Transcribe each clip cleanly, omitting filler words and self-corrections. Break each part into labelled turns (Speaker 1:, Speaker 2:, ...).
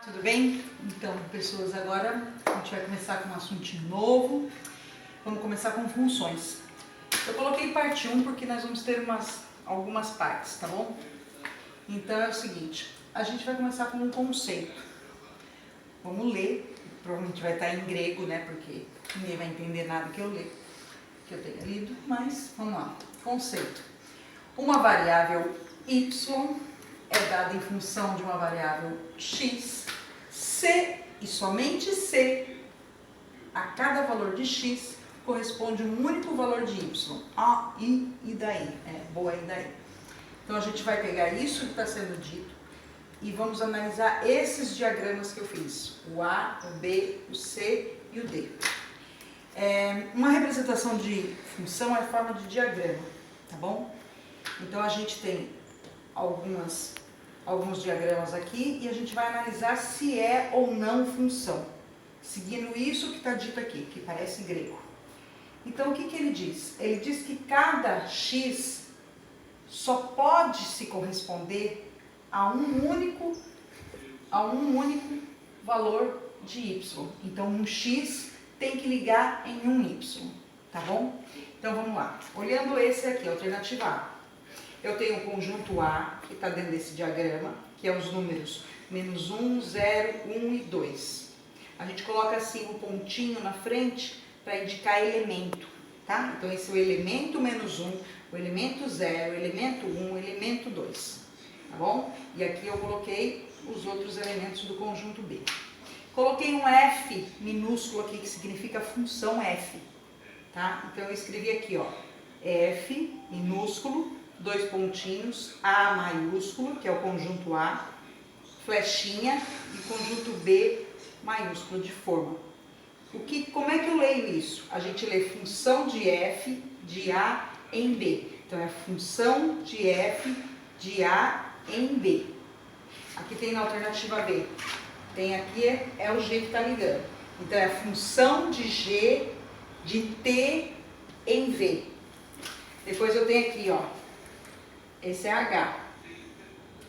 Speaker 1: Tudo bem? Então, pessoas, agora a gente vai começar com um assuntinho novo. Vamos começar com funções. Eu coloquei parte 1 porque nós vamos ter algumas partes, tá bom? Então é o seguinte, a gente vai começar com um conceito. Vamos ler, provavelmente vai estar em grego, né? Porque ninguém vai entender nada que eu tenha lido, mas vamos lá. Conceito. Uma variável y é dada em função de uma variável x, c e somente c, a cada valor de x corresponde um único valor de y. A, I e daí. Boa e daí. Então a gente vai pegar isso que está sendo dito e vamos analisar esses diagramas que eu fiz. O A, o B, o C e o D. Uma representação de função é forma de diagrama, tá bom? Então a gente tem alguns diagramas aqui e a gente vai analisar se é ou não função, seguindo isso que está dito aqui, que parece grego. Então o que ele diz? Ele diz que cada x só pode se corresponder a um único valor de y. Então um x tem que ligar em um y, tá bom? Então vamos lá. Olhando esse aqui, alternativa A. Eu tenho o conjunto A, que está dentro desse diagrama, que é os números -1, 0, 1 e 2. A gente coloca assim o pontinho na frente para indicar elemento, tá? Então esse é o elemento -1, o elemento 0, o elemento 1, o elemento 2, tá bom? E aqui eu coloquei os outros elementos do conjunto B. Coloquei um F minúsculo aqui, que significa função F, tá? Então eu escrevi aqui, ó, F minúsculo, 2 pontinhos, A maiúsculo, que é o conjunto A, flechinha, e conjunto B maiúsculo de forma. Como é que eu leio isso? A gente lê função de F de A em B. Então é função de F de A em B. Aqui tem na alternativa B. Tem aqui, é o G que está ligando. Então é a função de G de T em V. Depois eu tenho aqui, ó. Esse é H, tá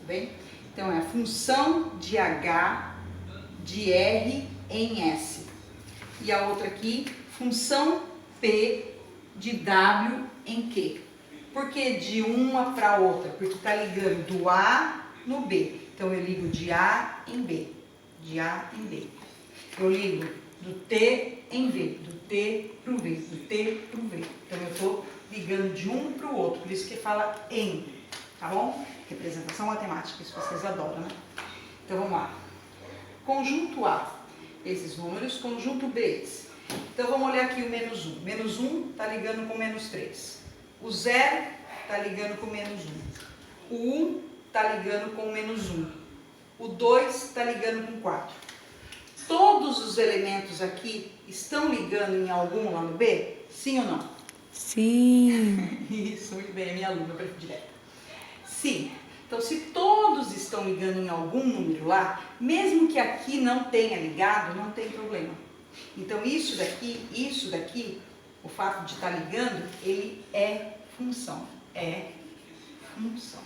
Speaker 1: bem? Então é a função de H de R em S. E a outra aqui, função P de W em Q. Por que de uma para outra? Porque está ligando do A no B. Então eu ligo de A em B, de A em B. Eu ligo do T em V, do T para o V, do T para o V. Então eu estou ligando de um para o outro, por isso que fala em. Tá bom? Representação matemática, isso vocês adoram, né? Então vamos lá. Conjunto A, esses números, conjunto B, esse. Então vamos olhar aqui o -1. -1 está ligando com -3. O 0 está ligando com -1. O 1 está ligando com -1. O 2 está ligando com 4. Todos os elementos aqui estão ligando em algum lá no B? Sim ou não?
Speaker 2: Sim.
Speaker 1: Isso, muito bem, a minha aluna predileta. Sim. Então, se todos estão ligando em algum número lá, mesmo que aqui não tenha ligado, não tem problema. Então, isso daqui, o fato de estar ligando, ele é função. É função.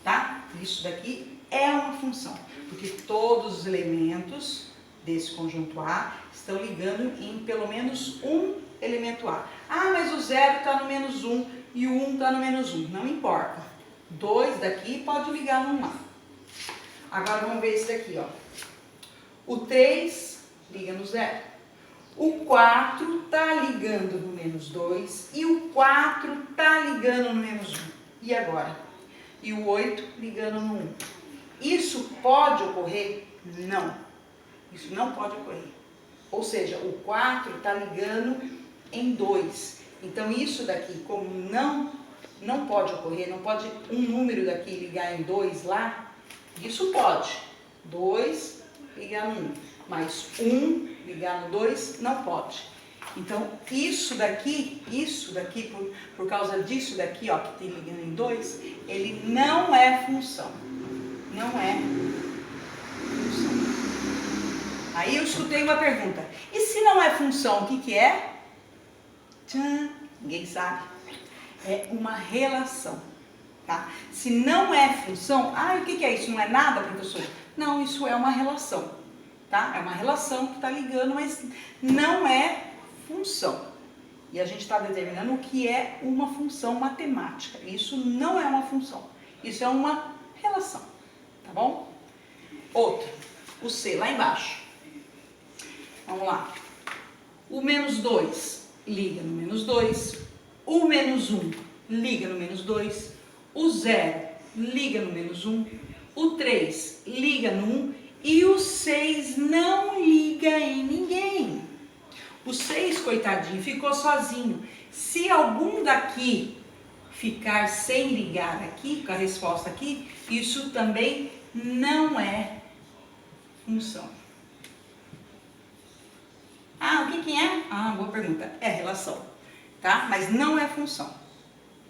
Speaker 1: Tá? Isso daqui é uma função, porque todos os elementos desse conjunto A estão ligando em pelo menos um elemento A. Ah, mas o 0 está no -1 e o 1 está no -1. Não importa. 2 daqui pode ligar no 1 A. Agora vamos ver esse daqui, ó. O 3 liga no 0. O 4 está ligando no -2 e o 4 está ligando no -1. E agora? E o 8 ligando no 1. Isso pode ocorrer? Não. Isso não pode ocorrer. Ou seja, o 4 está ligando em 2. Então isso daqui, como não pode ocorrer, não pode um número daqui ligar em 2 lá, isso pode. 2 ligar no 1. Mas 1 ligar no 2 não pode. Então isso daqui por causa disso daqui, ó, que tem ligando em 2, ele não é função. Não é função. Aí eu escutei uma pergunta. E se não é função, o que é? Tchan, ninguém sabe. É uma relação. tá? Se não é função, o que é isso? Não é nada, professor? Não, isso é uma relação, tá? É uma relação que está ligando, mas não é função. E a gente está determinando o que é uma função matemática. Isso não é uma função, isso é uma relação, tá bom? Outro, o C lá embaixo. Vamos lá. O menos 2 liga no menos 2. O menos 1 liga no menos 2. O 0 liga no menos 1. O 3 liga no 1. E o 6 não liga em ninguém. O 6, coitadinho, ficou sozinho. Se algum daqui ficar sem ligar aqui, com a resposta aqui, isso também não é função. O que é? Boa pergunta. É relação, tá? Mas não é função,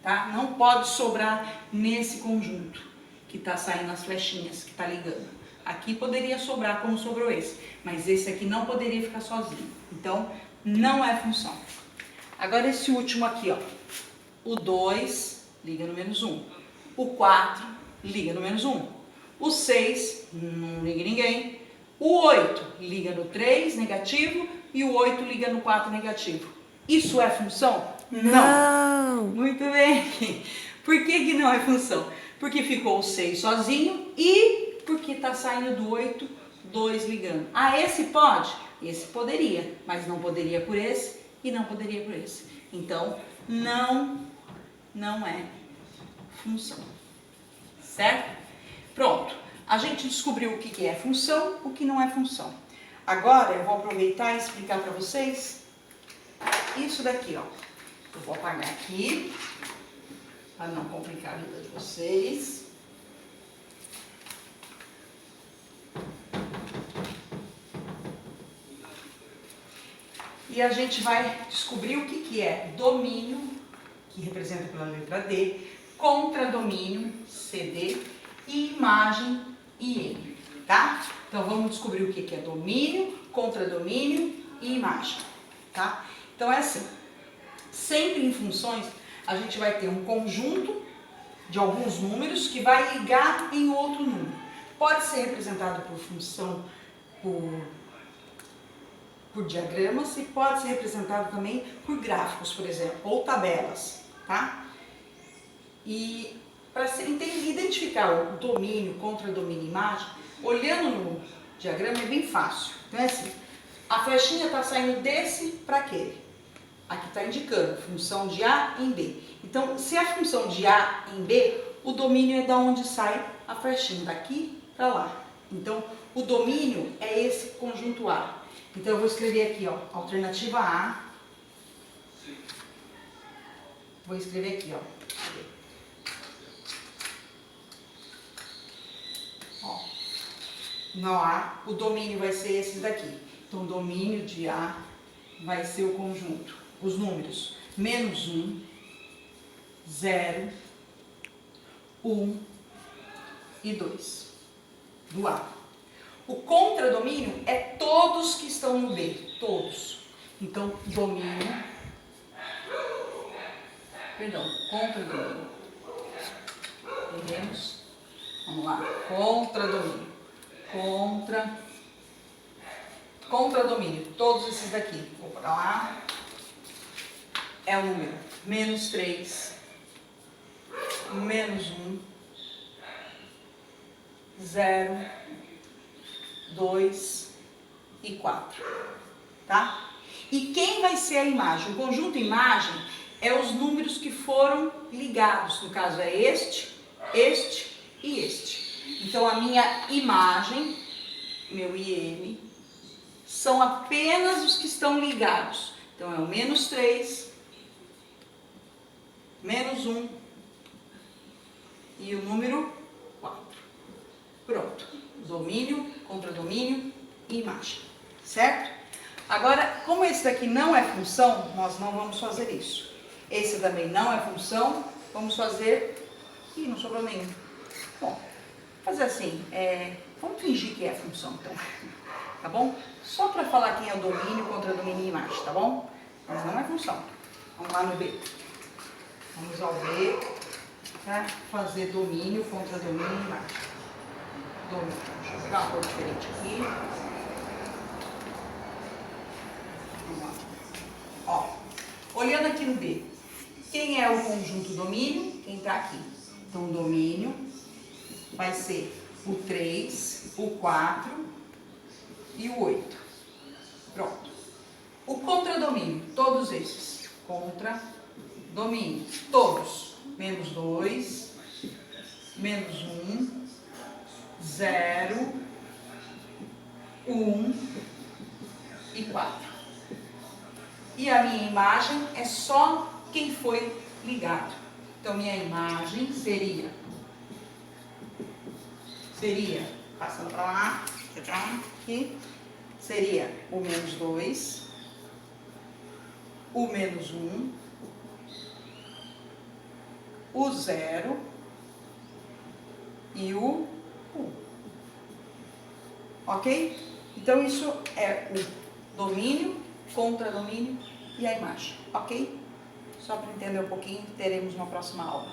Speaker 1: tá? Não pode sobrar nesse conjunto que tá saindo as flechinhas, que tá ligando. Aqui poderia sobrar como sobrou esse, mas esse aqui não poderia ficar sozinho. Então, não é função. Agora esse último aqui, ó. O 2 liga no menos 1. O 4 liga no menos 1. O 6 não liga em ninguém. O 8 liga no 3, negativo, e o 8 liga no 4, negativo. Isso é função?
Speaker 2: Não.
Speaker 1: Muito bem. Por que não é função? Porque ficou o 6 sozinho e porque está saindo do 8, 2 ligando. Esse pode? Esse poderia, mas não poderia por esse e não poderia por esse. Então, não é função. Certo? Pronto. A gente descobriu o que é função, o que não é função. Agora eu vou aproveitar e explicar para vocês isso daqui, ó. Eu vou apagar aqui, para não complicar a vida de vocês. E a gente vai descobrir o que é domínio, que representa pela letra D, contradomínio, CD, e imagem, IM, tá? Então vamos descobrir o que é domínio, contradomínio e imagem, tá? Então é assim, sempre em funções a gente vai ter um conjunto de alguns números que vai ligar em outro número. Pode ser representado por função, por diagramas, e pode ser representado também por gráficos, por exemplo, ou tabelas, tá? E para identificar o domínio, contradomínio e imagem, olhando no diagrama é bem fácil. Então é assim, a flechinha está saindo desse para aquele. Aqui está indicando função de A em B. Então, se a função de A em B, o domínio é da onde sai a flechinha, daqui para lá. Então, o domínio é esse conjunto A. Então, eu vou escrever aqui, ó, alternativa A. Vou escrever aqui, ó. No A, o domínio vai ser esse daqui. Então, o domínio de A vai ser o conjunto, os números menos 1, 0, 1 e 2 do A. O contradomínio é todos que estão no B, todos. Então, contradomínio. Entendemos? Vamos lá, contradomínio. Contradomínio, todos esses daqui. Vou para lá. É o número menos 3, menos 1, 0, 2 e 4. Tá? E quem vai ser a imagem? O conjunto imagem é os números que foram ligados. No caso é este e este. Então, a minha imagem, meu IM, são apenas os que estão ligados. Então, é o menos 3, menos 1 e o número 4. Pronto. Domínio, contradomínio e imagem. Certo? Agora, como esse daqui não é função, nós não vamos fazer isso. Esse também não é função, vamos fazer... Ih, não sobrou nenhum. Bom, fazer assim, vamos fingir que é função, então, tá bom? Só para falar quem é o domínio, contradomínio e imagem, tá bom? Mas não é função. Vamos lá no B. Vamos ao B. para fazer domínio, contradomínio e imagem. Domínio. Deixa eu pegar uma cor diferente aqui. Vamos lá. Ó, olhando aqui no B, quem é o conjunto domínio? Quem está aqui. Então, o domínio vai ser o 3, o 4 e o 8. Pronto. O contradomínio, todos esses. Contradomínio, todos. Menos 2, menos 1, 0, 1 e 4. E a minha imagem é só quem foi ligado. Então, minha imagem seria, passando para lá, aqui, seria o menos 2, o menos 1, o 0 e o 1. Ok? Então, isso é o domínio, contradomínio e a imagem. Ok? Só para entender um pouquinho, teremos uma próxima aula.